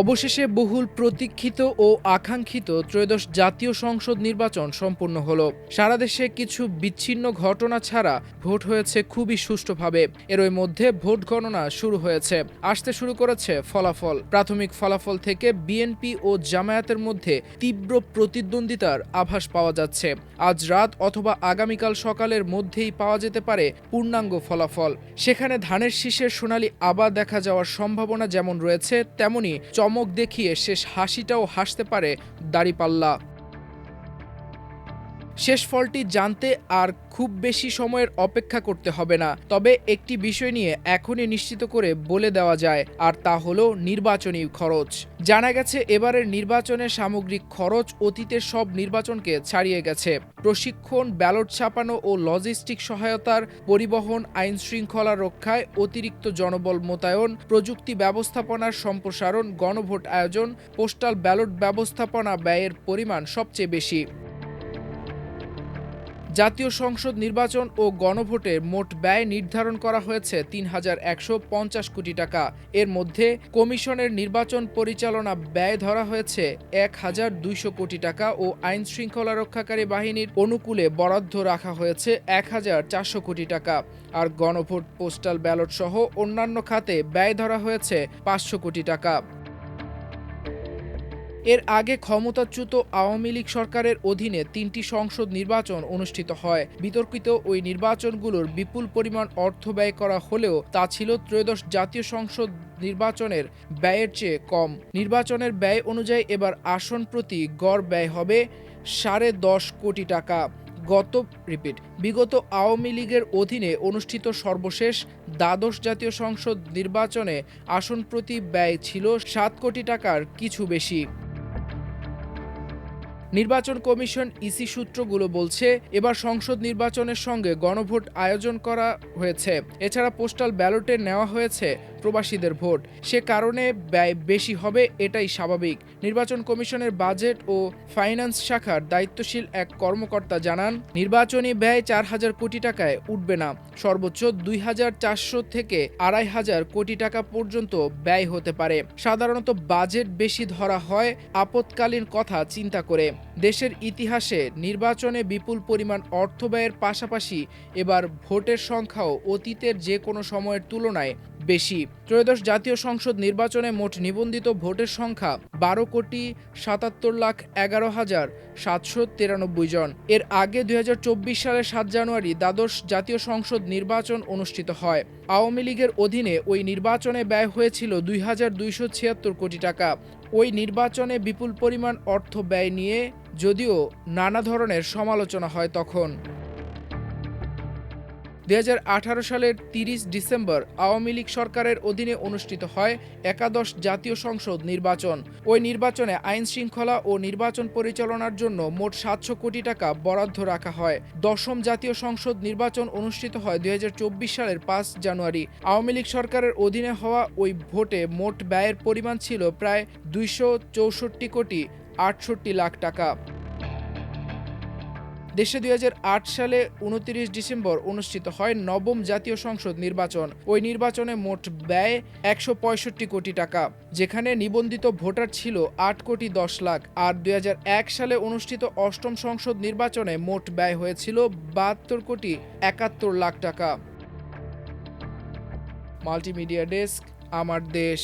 অবশেষে বহুল প্রতীক্ষিত ও আকাঙ্ক্ষিত ত্রয়োদশ জাতীয় সংসদ নির্বাচন সম্পন্ন হলো। সারা দেশে কিছু বিচ্ছিন্ন ঘটনা ছাড়া ভোট হয়েছে খুবই সুষ্ঠুভাবে। এরই মধ্যে ভোট গণনা শুরু হয়েছে, আসতে শুরু করেছে ফলাফল। প্রাথমিক ফলাফল থেকে বিএনপি ও জামায়াতের মধ্যে তীব্র প্রতিদ্বন্দ্বিতার আভাস পাওয়া যাচ্ছে। আজ রাত অথবা আগামীকাল সকালের মধ্যেই পাওয়া যেতে পারে পূর্ণাঙ্গ ফলাফল। সেখানে ধানের শীষের সোনালি আবার দেখা যাওয়ার সম্ভাবনা যেমন রয়েছে, তেমনি চমক দেখিয়ে শেষ হাসিটাও হাসতে পারে দাঁড়িপাল্লা। শেষ ফলটি জানতে আর খুব বেশি সময়ের অপেক্ষা করতে হবে না। তবে একটি বিষয় নিয়ে এখনই নিশ্চিত করে বলে দেওয়া যায়, আর তা হলো নির্বাচনী খরচ। জানা গেছে এবারের নির্বাচনের সামগ্রিক খরচ অতীতের সব নির্বাচনকে ছাড়িয়ে গেছে। প্রশিক্ষণ, ব্যালট ছাপানো ও লজিস্টিক সহায়তার, পরিবহন, আইন শৃঙ্খলা রক্ষায় অতিরিক্ত জনবল মোতায়েন, প্রযুক্তি ব্যবস্থাপনার সম্প্রসারণ, গণভোট আয়োজন, পোস্টাল ব্যালট ব্যবস্থাপনা ব্যয়ের পরিমাণ সবচেয়ে বেশি। জাতীয় সংসদ নির্বাচন ও গণভোটের মোট ব্যয় নির্ধারণ করা হয়েছে ৩,১৫০ কোটি টাকা। এর মধ্যে কমিশনের নির্বাচন পরিচালনা ব্যয় ধরা হয়েছে ১,২০০ কোটি টাকা ও আইন শৃঙ্খলা রক্ষাকারী বাহিনীর অনুকূলে বরাদ্দ রাখা হয়েছে ১,৪০০ কোটি টাকা। আর গণভোট, পোস্টাল ব্যালট সহ অন্যান্য খাতে ব্যয় ধরা হয়েছে ৫০০ কোটি টাকা। এর আগে ক্ষমতাচ্যুত আওয়ামী লীগ সরকারের অধীনে ৩টি সংসদ নির্বাচন অনুষ্ঠিত হয়। বিতর্কিত ওই নির্বাচনগুলোর বিপুল পরিমাণ অর্থ ব্যয় করা হলেও তা ছিল ত্রয়োদশ জাতীয় সংসদ নির্বাচনের ব্যয়ের চেয়ে কম। নির্বাচনের ব্যয় অনুযায়ী এবার আসন প্রতি গড় ব্যয় হবে ১০.৫ কোটি টাকা। বিগত আওয়ামী লীগের অধীনে অনুষ্ঠিত সর্বশেষ দ্বাদশ জাতীয় সংসদ নির্বাচনে আসন প্রতি ব্যয় ছিল ৭ কোটি টাকার কিছু বেশি। নির্বাচন কমিশন ইসি সূত্রগুলো বলছে, এবার সংসদ নির্বাচনের সঙ্গে গণভোট আয়োজন করা হয়েছে। এছাড়া পোস্টাল ব্যালটে নেওয়া হয়েছে প্রবাসীদের ভোট। সে কারণে ব্যয় বেশি হবে, এটাই স্বাভাবিক। নির্বাচন কমিশনের বাজেট ও ফাইন্যান্স শাখার দায়িত্বশীল এক কর্মকর্তা জানান, নির্বাচনী ব্যয় ৪,০০০ কোটি টাকায় উঠবে না। সর্বোচ্চ ২,৪০০ থেকে ২,৫০০ কোটি টাকা পর্যন্ত ব্যয় হতে পারে। সাধারণত বাজেট বেশি ধরা হয় আপৎকালীন কথা চিন্তা করে। দেশের ইতিহাসে নির্বাচনে বিপুল পরিমাণ অর্থ ব্যয়ের পাশাপাশি এবার ভোটের সংখ্যাও অতীতের যে কোনো সময়ের তুলনায় বেশি। ত্রয়োদশ জাতীয় সংসদ নির্বাচনে মোট নিবন্ধিত ভোটের সংখ্যা ১২,৭৭,১১,৭৯৩ জন। এর আগে ২০২৪ সালের ৭ জানুয়ারি দ্বাদশ জাতীয় সংসদ নির্বাচন অনুষ্ঠিত হয়। আওয়ামী লীগের অধীনে ওই নির্বাচনে ব্যয় হয়েছিল ২,২৭৬ কোটি টাকা। ওই নির্বাচনে বিপুল পরিমাণ অর্থ ব্যয় নিয়ে যদিও নানা ধরনের সমালোচনা হয় তখন। ২০১৮ সালের ৩০ ডিসেম্বর আওয়ামী লীগ সরকারের অধীনে অনুষ্ঠিত হয় একাদশ জাতীয় সংসদ নির্বাচন। ওই নির্বাচনে আইন শৃঙ্খলা ও নির্বাচন পরিচালনার জন্য মোট ৭০০ কোটি টাকা বরাদ্দ রাখা হয়। দশম জাতীয় সংসদ নির্বাচন অনুষ্ঠিত হয় ২০২৪ সালের ৫ জানুয়ারি। আওয়ামী লীগ সরকারের অধীনে হওয়া ওই ভোটে মোট ব্যয়ের পরিমাণ ছিল প্রায় ২৬৪ কোটি ৬৮ লাখ টাকা। দেশে ২০০৮ সালে ২৯ ডিসেম্বর অনুষ্ঠিত হয় নবম জাতীয় সংসদ নির্বাচন। ওই নির্বাচনে মোট ব্যয় ১৬৫ কোটি টাকা, যেখানে নিবন্ধিত ভোটার ছিল ৮ কোটি ১০ লাখ। আর ২০০১ সালে অনুষ্ঠিত অষ্টম সংসদ নির্বাচনে মোট ব্যয় হয়েছিল ৭২ কোটি ৭১ লাখ টাকা। মাল্টিমিডিয়া ডেস্ক, আমার দেশ।